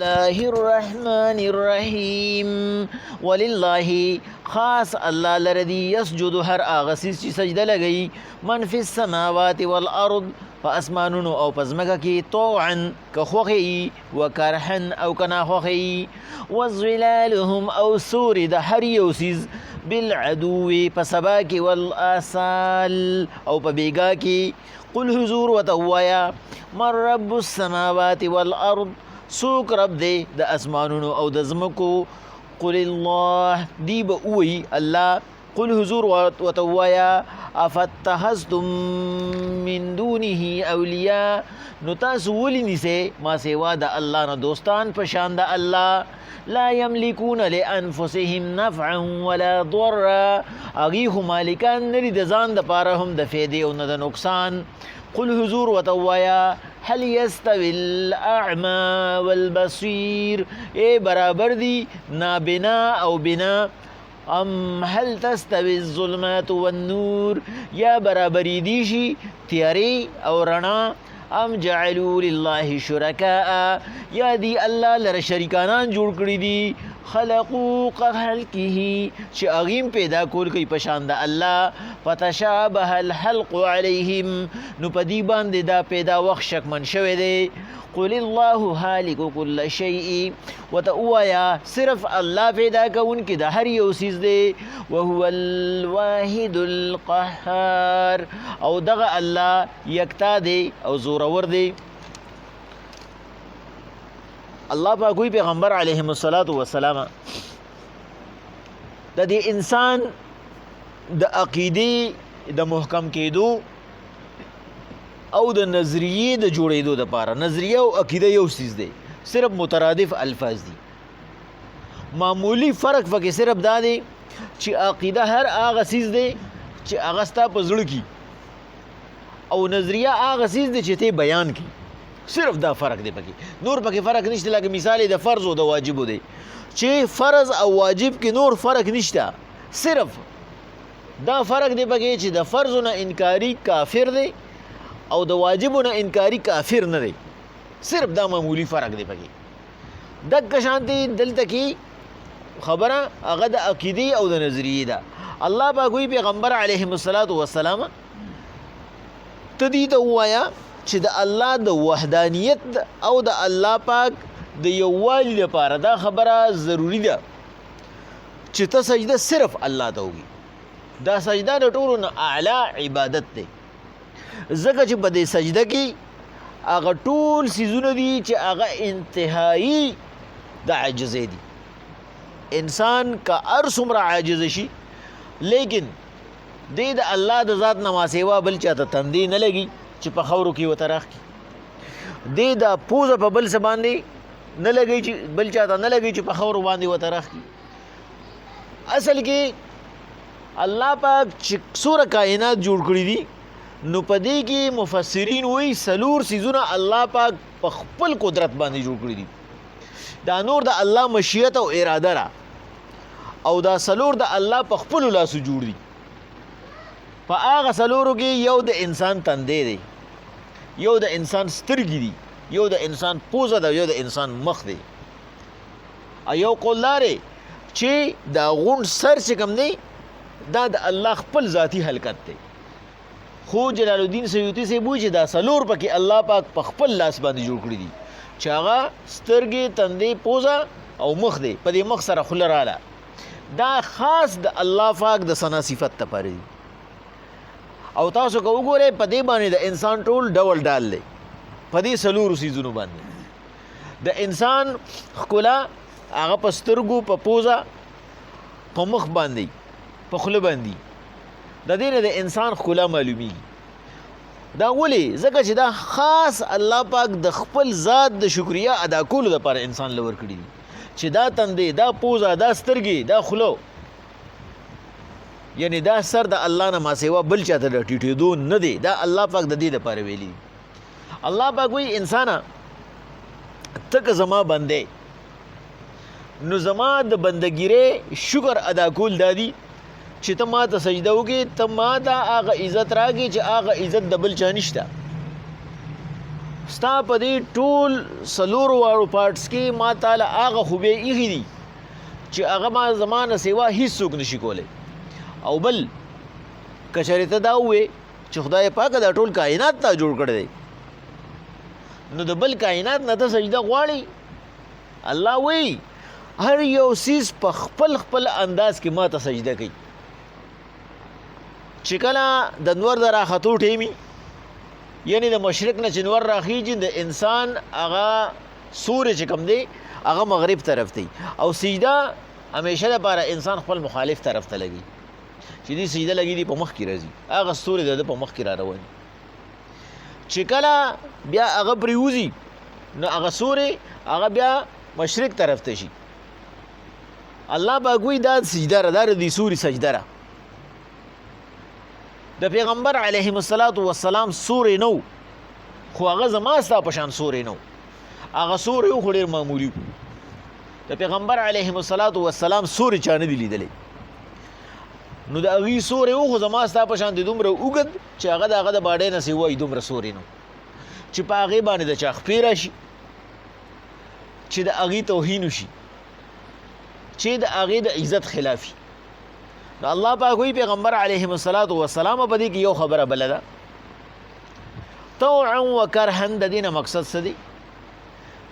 الله الرحمن الرحیم وللہ خاص اللہ لردی یسجد ہر آغسیس چی سجدہ لگئی من فی السماوات والارض فاسمانونو او پزمکا کی طوعا کخوخی وکرحا او کناخوخی وظلالهم او سوری دا ہر یوسیز بالعدو پسباکی والآسال او پبیگا کی قل حضور وتوایا من رب السماوات والارض سوک رب دے دا اسمانونو او دا زمکو قل اللہ دی با اوئی اللہ قل حضور وتوایا افتخذتم من دونه اولیاء نتاسو ولی نیسے ما سوا دا اللہ نا دوستان پشان دا اللہ لا یملکون لانفسهم نفعا ولا ضرا اغیخو مالکان نری دا زان دا پارا هم دا فیدے و دا نقصان قل حضور وتوایا هل يستوي الاعمى والبصير اے برابر دی نابنا او بنا ام هل تستوي الظلمات والنور یا برابری دیشی تیاری او رنا ام جعلوا لله شرکاء یا دی اللہ لر شریکانان جوڑ کری دی خلقو خلقه چی اغیم پیدا کول کئی پشاند اللہ فتشابه الحلق علیہم نو پدی باند دا پیدا وقت شک من شوے دے قل اللہ حالک کل شیئی و تأوایا صرف اللہ پیدا کون کی دا ہر یوسیز دے وهو الواحد القہار او دغا اللہ یکتا دے او زورور دے اللہ پاک کوئی پیغمبر علیہ السلام دا دی انسان دا عقیدی دا محکم کیدو او دا نظریه دا جوڑیدو دا پارا نظریه او عقیده یو سیز دے صرف مترادف الفاظ دی معمولی فرق فکر صرف دا دے چی عقیده ہر آغا سیز دے چی آغستا پا زڑ کی او نظریه آغا سیز دے چی تے بیان کی صرف دا فرق دے پکی نور پکی فرق نشتا لکه مثال دا فرض و دا واجب دے چی فرض او واجب کی نور فرق نشتا صرف دا فرق دے پکی چی دا فرض نا انکاری کافر دے او دا واجب نا انکاری کافر نہ دے صرف دا معمولی فرق دے پکی دک کشانتی دل تکی خبرہ اغد عقیدی او دا نظریی دا اللہ پاکوی پیغمبر علیہ السلام تدید ہوایا چې د الله د وحدانیت او د الله پاک د یووالي لپاره دا خبره ضروری ده چې ته سجده صرف الله ته وکړي دا سجده د ټولو نه اعلی عبادت دی ځکه چې په دې سجده کې هغه ټول څیزونه دي چې هغه انتهایی د عاجزۍ دي انسان که هر څومره عاجز شي لیکن دې د الله د ذات نه ما سوا بل چاته تندی نه لګي چې په خورو کې وتراخ کی دې دا پوزه په بل څه باندې نه لګي چې بل چاته نه لګي چې په خورو باندې وتراخ کی اصل کې الله پاک چې سوره کائنات جوړ کړی دي نو په دې کې مفسرین وایي سلور سیزونه الله پاک په خپل قدرت باندې جوړ کړی دي دا نور د الله مشیت او اراده را او دا سلور د الله په خپل لاسو جوړ دي په هغه سلورو کې یو د انسان تندی دی یو د انسان سترګې دي یو د انسان پوزه ده یو د انسان مخ دی یو قول لاره چې دا غونډ سر چې کوم دی دا د الله خپل ذاتی حرکت دی خو جلال الدین سیوطی سے بوجھ دا سلور پکې الله پاک په خپل لاس باندې جوړ کړی دي چې هغه سترګې تندی پوزه او مخ دی په دې مخ سره خوله رااله دا خاص د الله پاک د ثنا صفت ته پاره او تاسو که وګورئ په دې باندې د انسان ټول ډول ډال دی په دې څلورو څیزونو باندې د انسان ښکلا هغه په سترګو په پوزه په مخ باندې په خوله باندې د دې نه د انسان ښکلا معلومیږي دا ولې ځکه چې دا خاص الله پاک د خپل ذات د شکریا ادا کولو دپاره انسان له ورکړي دي چې دا تندی دا پوزه دا سترګې دا خوله یعنی دا سر د الله نه ما سوا بل چاته د ټیټېدو نه دی دا الله پاک د دې دپاره ویلي الله پاک وایي انسانه ته که زما بندې نو زما د بندګیرې شکر ادا کول دا دي چې ته ما ته سجده وکړې ته ما ته هغه عزت راکړې چې هغه عزت د بل چا نشته ستا په دې ټول څلورو واړو پارټس کې ما تعالی هغه خوبې ایښي دي چې هغه ما زمانه سوا هیڅوک نشي کولی. او بل که چېرې ته دا ووایې چې خدای پاکه دا ټول کائنات تا جوړ کړی دی نو د بل کائنات نه ته سجده غواړي. الله وایي هر یو څیز په خپل خپل انداز کې ما ته سجده کوي. چې کله د نور د راختو ټیمي یعنی د مشرق نه چې نور راخیږي د انسان هغه سورج چې کوم دی هغه مغرب طرف دی او سجده همیشه لپاره انسان خپل مخالف طرف ته لګي چې دې سجده لګي دی په مخ کې راځي هغه ستوري د په مخ کې را روان چې کله بیا هغه پریوزي نو هغه سوري هغه بیا مشرق طرف ته شي. الله باګوي دا سجده را د دې سوري سجده را د پیغمبر علیه السلام سوري نو خو هغه زما ستا په شان سوري نو هغه سوري خو ډېر معمولي د پیغمبر علیه السلام سوري چا نه دي لیدلی نو د هغې سوري خو زما ستا په شان د دومره اوږد چې هغه د هغه د باډۍ نه سې وایي دومره سوري نو چې په هغې باندې د چا خپې راشي چې د هغې توهین وشي چې د هغې د عزت خلافي. نو الله پاک وایي پیغمبر علیه السلام په دې کې یو خبره بله ده طوعا و کرها د دې نه مقصد څه دی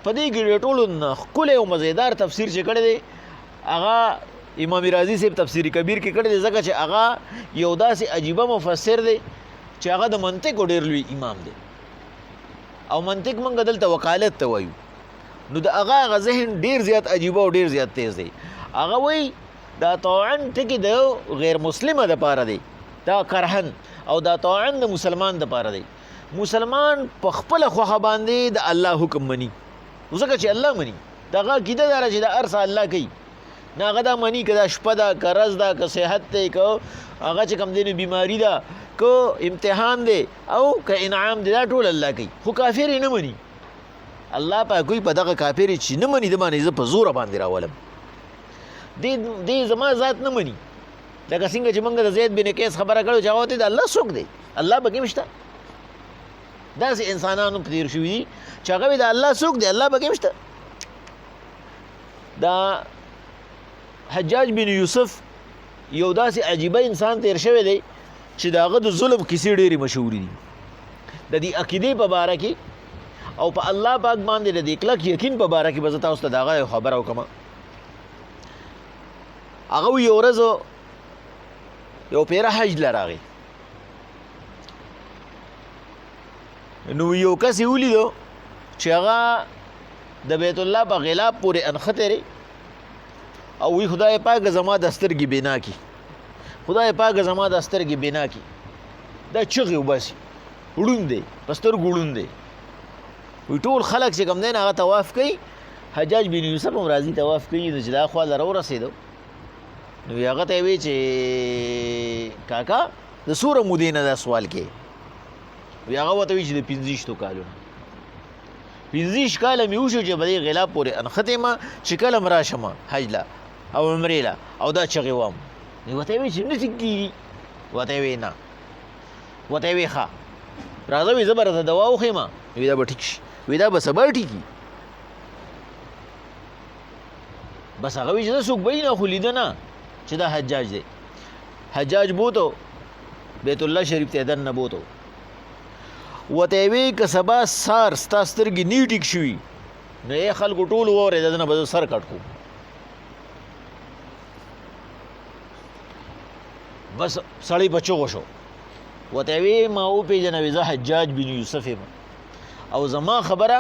په دې کې د ټولو نه ښکلی او مزیدار تفسیر چې کړی دی هغه امام رازي صاحب تفسیر کبیر کې کړی دی ځکه چې هغه یو داسې عجیبه مفسر دی چې هغه د منطقو ډېر لوی امام دی او منطق موږ دلته وکالت ته وایو نو د هغه ذهن ډېر زیات عجیبه او ډېر زیات تیز دی. هغه وایي دا طوعن ټکي د غیر مسلمه دپاره دی دا کرهن او دا طوعن د مسلمان دپاره دی. مسلمان په خپله خوښه باندې د الله حکم مني ځکه چې الله مني دغه عقیده داره چې دا هر څه الله کوي نه هغه دا مني که دا شپه ده که رز ده که صحت دی که هغه چې کوم دی نو بیماري ده که امتحان دی او که انعام دی دا ټول الله کوي خو کافر یې نه مني. الله پاک کوي په دغه کافر چې نه مني د باندې زه په زوره باندې راولم دې زما ذات نه مني لکه څنګه چې موږ د زید بن قیس خبره کړو چې هغه ورته د الله څوک دی الله پکې هم شته داسې انسانانو په تېر شوي دي چې هغه وایي د الله څوک دی الله پکې هم شته. دا حجاج بن یوسف یو داسې عجیبه انسان تېر شوی دی چې د هغه د ظلم کیسې ډېرې مشهورې دي د دې عقیدې په باره کې او په الله پاک باندې د دې کلک یقین په باره کې به زه تاسو ته د هغه یو خبره وکړم. هغه یو ورځ یو پیره حج له راغی نو یو کس یې ولیدو چې هغه د بیت الله په غلاف پورې انښتی دی او وی خدای پاک زما د سترګې بنا کي خدای پاک زما د سترګې بنا کي دا چغې وباسي ړوند دی په سترګو ړوند دی وی ټول خلک چې کوم دی نه هغه طواف کوي حجاج بن یوسف هم راځي طواف کوي نو چې دا خوا له راورسېدو نو هغه ته یې وی چې کاکا د څومره مودې نه دا سوال کوې وی هغه ورته وی چې د 25 کالو 25 کاله مې وشو چې په دې غلاف پورې انښتی یم چې کله م راشم حج له او عمرې له او دا چغې وم نو ورته یې وی چې نه ټیک کېږي ورته یې وی نه ورته یې وی ښه راځه وی زه به راته دوا وښیم وی دا به ټیک شي وی دا به سبا ټیکي بس هغه وی چې زه څوک به یې نه خو لیده نه چې دا حجاج دی حجاج بوتو بیت الله شریف ته دننه بوتو ورته یې وی که سبا سار ستا سترګې نه ټیک شوي نو ای خلکو ټول واورې د ده نه به زه سر کټ کړو بس سړی په چغو شو ورته یې وی ما وپېژنه وی زه حجاج بن یوسف یم او زما خبره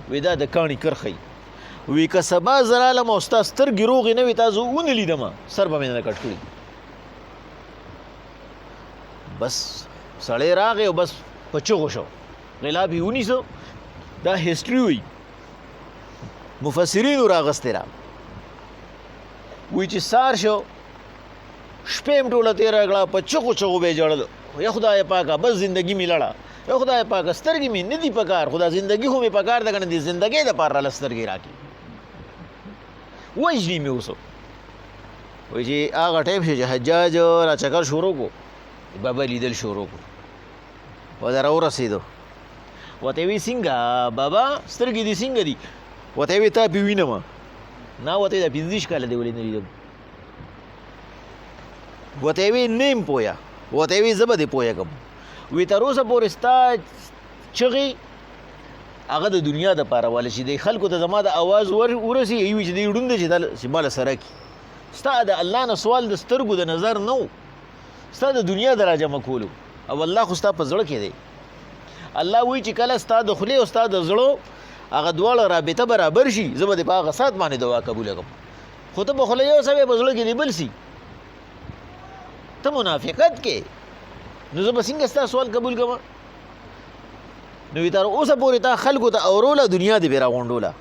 وی دا د کاڼي کرښی وی که سبا زه رالم او ستا سترګې روغې نه وي تا زه ونه لیدم سر به مې نه کټ کړي بس سړی راغی او بس په چغو شو غلاف یې ونیسو دا هسټري وي مفسرینو راغستې را وی چې سار شو شپې هم ټوله تېره کړه په چغو چغو به یې ژړل یا خدای پاکه بس زندګي مې لړه یا خدای پاکه سترګې مې نه دي په کار خو دا زندګي خو مې په کار ده که نه د زندګۍ دپاره راله سترګې راکړي وجني مې اوسو وایي چې هغه ټایم شو چې حجاج را چکر شروع کړو بابا لیدل شروع کړو او دا راورسېدو ورته وی څنګه بابا سترګې دې څنګه دي ورته وی تا پې وینم نه ورته دا 15 کاله دی ولې نه لیدم ورته وی نیم پوهه ورته وی زه به دې پوهه کړم وی تر اوسه پورې ستا چغې هغه د دنیا دپاره واله چې دی خلکو ته زما د اواز ورسي ای وي چې دی ړوند دی چې ماله سره کړي ستا د الله نه سوال د سترګو د نظر نه و ستا د دنیا د راجمع کولو او الله خو ستا په زړه کې دی الله وایي چې کله ستا د خولې او ستا د زړه هغه دواړه رابطه برابر شي زه به دې په هغه ساعت باندې دعا قبوله کړم خو ته په خوله یو سوی په زړه کې دې بل سي ته منافقت کې نو زه به څنګه ستا سوال قبول کړم نو تر اوسه پورې تا خلکو ته اوروله دنیا دې به راغونډوله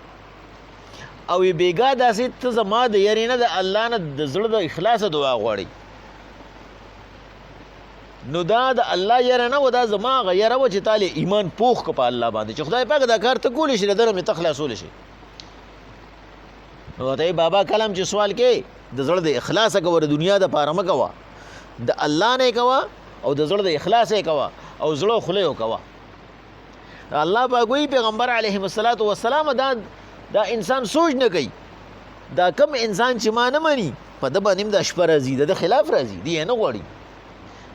او بیګا داسې ته زما د یارې نه د الله نه د زړه د اخلاصه دعا غواړي نو دا د الله یاره نه و دا زما هغه یاره وه چې تاله ایمان پوخ که په الله باندې چې خدای پاک دا کار ته کولی شي له دنه مې ته خلاصولی شي نو ورته بابا کلم چې سوال کې د زړه د اخلاصه کوه د دنیا دپاره مه کوه د الله نه یې کوه او د زړه د اخلاصه یې کوه او زړه خوله یې کوه الله پاک وایي پیغمبر علیهم الصلاة والسلام دا انسان سوچ نه کوي دا کم انسان چې ما نه مني په ده باندې هم دا شپه راځي د خلاف راځي دی نه غواړي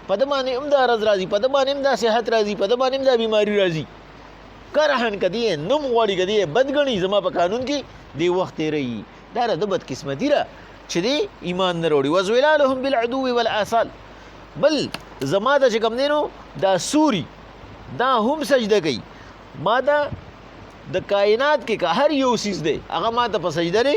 په ده باندې هم دا رز راځي په ده باندې هم دا صحت راځي په ده باندې هم دا بیماري راځي کرهن که دی نم غواړي که دی بد ګڼي زما په قانون کې دی وخت تېروي دا د بدقسمتي ده چې دی ایمان نه راوړي وزولالهم بالعدو والآثال بل زما ته چې کوم دی نو دا سوري دا هم سجده کوي ما دا د کائنات کې که هر یو سیز دی هغه ما ته په سجده دی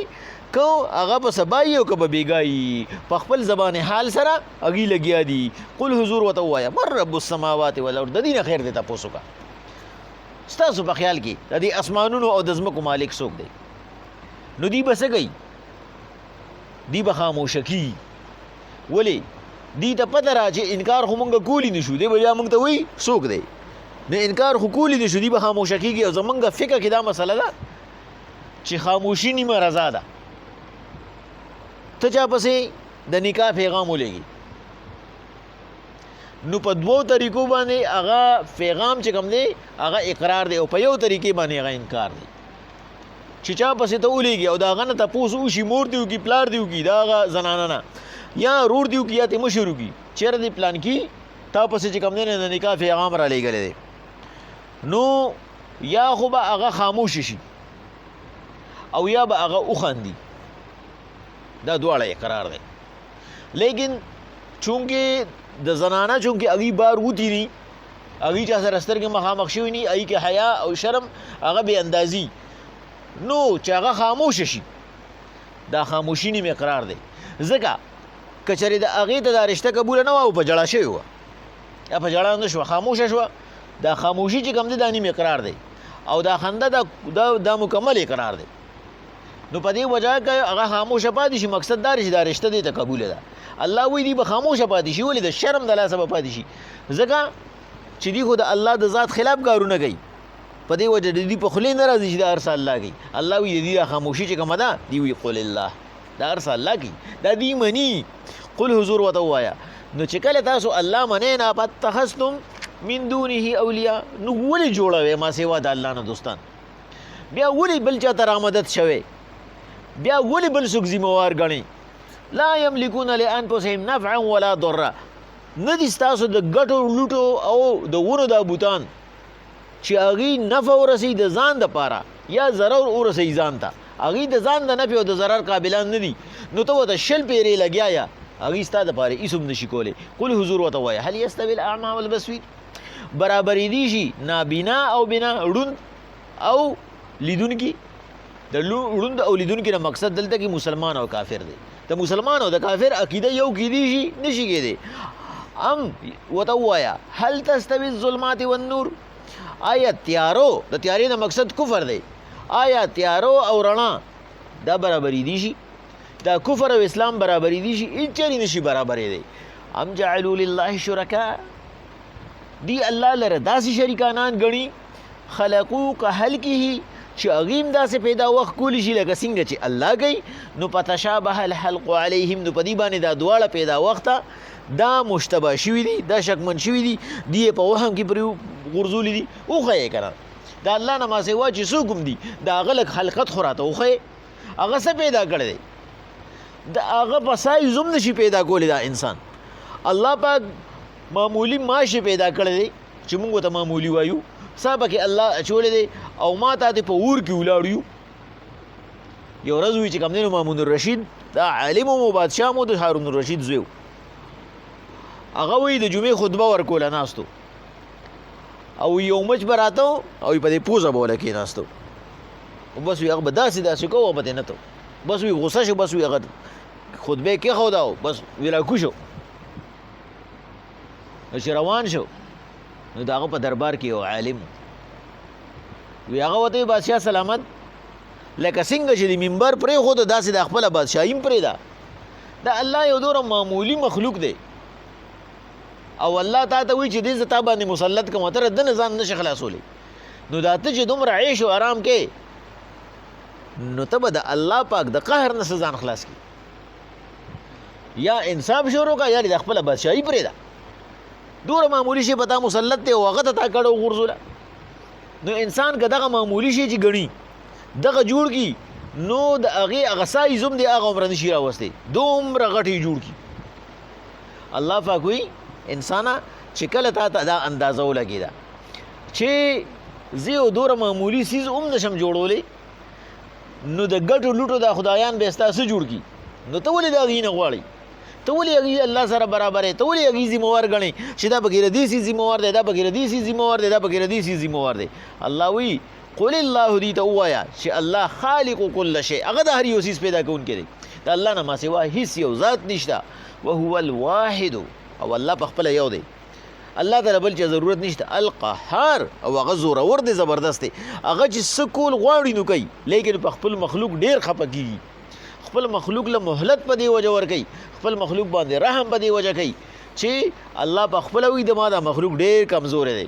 کو هغه په سبایي او که په بیګایي په خپل زبان حال سره هغې لګیا دي قل حضور ورته ووایه من رب السماوات والارض د دې نه خیر دی تپوس وکړه ستاسو په خیال کې د دې اسمانونو او د ځمکو مالک څوک دی نو دوی به څه کوي دوی به خاموشه کي ولې دوی ته پته را چې انکار خو مونږ کولی نه شو دی به بیا مونږ ته وایي څوک دی نه انکار خو کولی نه شو دوی به خاموشه کېږي او زمونږ فکر کې دا مسله ده چې خاموشي نیمه رضا ده ته چا پسې د نکاح پیغام ولېږي نو په دوو طریقو باندې هغه پیغام چې کوم دی هغه اقرار دی او په یو طریقې باندې هغه انکار دی چې چا پسې ته ولېږي او د هغه نه تپوس وشي مور دې وکړي پلار دې وکړي د هغه زنانه نه یا رور دې وکړي یا ته مشر وکړي چېرې دې پلان کي تا پسې چې کوم دی نه د نکاح پیغام را لېږلی دی نو یا خو به هغه خاموش شي او یا به هغه وخاندي دا دواړه اقرار دی لیکن چونکې د زنانه چونکې هغې بار وتیري هغې چا سره سترګې مخامخ شوي ني هغې کې حیا او شرم هغه بې اندازي نو چې هغه خاموشه شي دا خاموشي نیم اقرار دی ځکه که چېرې د هغې ته دا رشته قبوله نه وه او په جړه شوې وه یا په جړه نه شوه خاموشه شوه دا خاموشي چې کوم دی دا نیم اقرار دی او دا خنده دا مکمل اقرار دی نو په دې وجه کې هغه خاموشه پاتې شي مقصد دا چې دا رشته دې ته قبوله ده الله وایي دوی به خاموشه پاتې شي ولې د شرم د لاسه به پاتې شي ځکه چې دوی خو د الله د ذات خلاف کارونه کوي په دې وجه د دوی په خولې نه راځي چې دا هر څه الله کوي الله وایي د دوی خاموشي چې کومه ده دوی وایي قل الله دا هر څه الله کوي دا دوی مني قل حضور ورته ووایه نو چې کله تاسو الله منئ نه فاتخذتم من دونه اولیاء نو ولې جوړوئ ما سوا د الله نه دوستان بیا ولې بل چا ته رامدد شوی بیا ولې بل څوک ذمہوار ګڼئ لا یملکون لانفسهم نفعا ولا ضرا نه دي ستاسو د ګټو لوټو او د ونو د بوتان چې هغې نفع ورسوي د ځان دپاره یا ضرر ورسوي ځان ته هغې د ځان د نفع او د ضرر قابلان نه دي نو ته ورته شل پیرې لګیا هغې ستا دپاره هېڅ هم نشي کولی قل حضور ورته ووایه هل یستوي الاعمى والبصیر برابرېدی شي نابینا او بنا ړوند او لیدونکي د ړوند او لیدونکي نه مقصد دلته کې مسلمان او کافر دی د مسلمان او د کافر عقیده یو کیدی شي نشي کېدی ام ورته ووایه هل تستوي الظلمات والنور آیا تیارو د تیارې نه مقصد کفر دی آیا تیارو او رڼا دا برابرېدی شي دا کفر او اسلام برابرېدی شي هېڅ چېرې نشي برابرېدی ام جعلوا لله شرکا دی الله لره داسې شریکانان ګڼي خلقو که خلقه چې هغې هم داسې پیدا وخت کولی شي لکه څنګه چې الله کوي نو فتشابه الحلق علیهم نو په دې باندې دا دواړه پیدا وخته دا مشتبه شوي دي دا شکمن شوي دي دی یې په وهم کې پرې غورځولي دي وښیې که نه د الله نه ما سوا چې څوک هم دي د هغه لږ خلقت خو راته وښیې هغه څه پیدا کړی دی د هغه په سایز هم نشي پیدا کولی دا انسان الله پاک معمولی ماشي پیدا کړی دی چې موږ ورته معمولی وایو سا پکې الله اچولی دی او ما ته په اور کې ولاړ یو یو ورځ وي چې کوم دی نو مامون الرشید دا عالم و بادشاه مو د هارون الرشید زوی هغه وایي د جمعې خطبه ورکوله ناستو او یو مچ به راته او په دې پوزه به وله کېناستو بس وي هغه به داسې کوو به نه ته بس وي غوسه شو بس وي هغه خطبه کېښوده او بس وي راکوز شو چې روان شو نو د هغه په دربار کې یو عالم وي هغه ورته بادشاه سلامت لکه څنګه چې د منبر پرېښوده داسې د خپله بادشاهي هم پرېږده د الله یو دومره معمولي مخلوق دی او الله تا ته وایي چې دې زه تا باندې مسلط کوم ته د نه ځان نشي خلاصولی نو دا ته چې دومره عیش او آرام کې نو ته به د الله پاک د قهر نه څه ځان خلاص کړي یا انصاف شروع کا یا د خپله بادشاهي پرېږده دومره معمولي شی په تا مسلط دی او هغه ته تا کډه وغورځوله نو انسان که دغه معمولي شی چې ګڼي دغه جوړ کی نو د هغې هغه سایز هم دی هغه عمره نشي راوستی دومره غټې جوړ کی الله پاک وایي انسانه چې کله تا ته دا اندازه ولګېده چې زه یو دومره معمولي څیز هم نشم جوړولی نو د ګټو لوټو دا خدایان به ستا څه جوړ کي نو ته ولې د هغې نه غواړې ته ولې هغې الله سره برابر یې ته ولې هغې ذمهوار ګڼې چې دا پکې د دې سي ذمهوار دی دا پکې د دې سي ذمهوار دی دا پکې د دې سي ذمهوار دی الله وایي قل الله دې ته ووایه چې الله خالق کل شی هغه د هر یو څیز پیدا کوونکی دی د الله نه ما سوا هیڅ یو ذات نشته وهو الواحد او الله په خپله یو دی الله ته بل چا ضرورت نشته القهار او هغه زورور دی زبردست دی هغه چې څه کول غواړي نو کوي لیکن په خپل مخلوق ډېر خفه کېږي خپل مخلوق له مهلت په دې وجه ورکوي خپل مخلوق باندې رحم په دې وجه کوي چې الله په خپله وایي د ما دا مخلوق ډېر کمزوری دی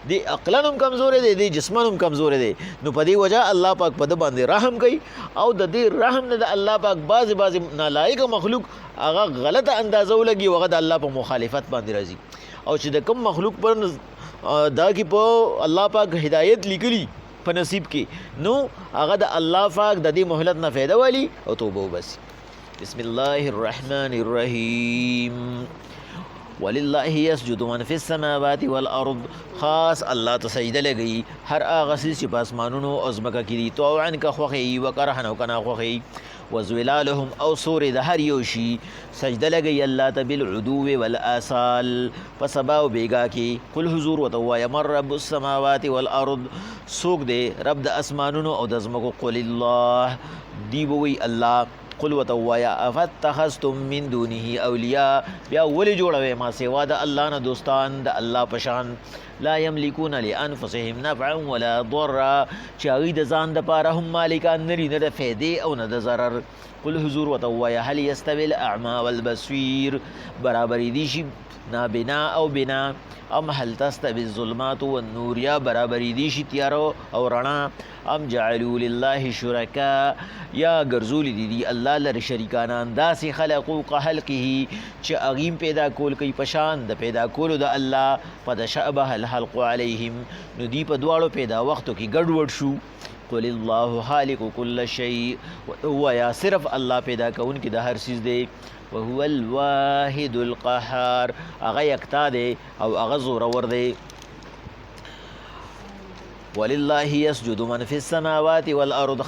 دی عقلا هم کمزوری دی دی جسما هم کمزوری دی نو په دې وجه الله پاک په ده باندې رحم کوي او د دې رحم نه د الله پاک بعضې نالایقه مخلوق هغه غلطه اندازه ولګي او هغه د الله په مخالفت باندې راځي او چې د کوم مخلوق پر دا کې په الله پاک هدایت لیکلي په نصیب کې نو هغه د الله پاک د دې مهلت نه فایده والی او توبه وباسي بسم الله الرحمن الرحیم ولله يسجد من في السماوات والارض خاص الله ته سجده لګي هر هغه څیز چې په اسمانونو او ځمکه کې دي طوعا که خوښوي وکرهن او که ناخوښوي وزلالهم او سورې د هر یو شي سجده لګي الله ته بالعدو والآصال په سبا او بیګا کې قل حضور ورته ووایه من رب السماوات والارض څوک دی رب د اسمانونو او د ځمکو قل الله دی به وایي الله قل وتوایا افتخذتم من دونه اولیاء بیا ولې جوړوي ما سوا د الله نه دوستان د الله پشان لا یملکون لانفسهم نفعا ولا ضرا چې هغوی د ځان دپاره هم مالکان نه لري نه د فایدې او نه د ضرر قل حضور وتوایا هل یستوي الاعمى والبصیر برابرې دي شي نابنا او بنا ام هل تستوي الظلمات والنور یا برابرې دي شي تیارو او رڼا ام جعلوا لله شرکا یا ګرځولی دي الله لره شریکانان داسې خلقو كخلقه چې هغیم پیدا کول کوي پشان د پیدا کولو د الله فتشابه الخلق علیهم نو دی په دواړو پیدا وختو کې ګډوډ شو قل الله خالق كل شيء هو یا صرف الله پیدا کوونکی د هر چیز دی وهو الواحد القهار هغه یکتا دی او هغه زورور دی ولله يسجد من في السماوات والارض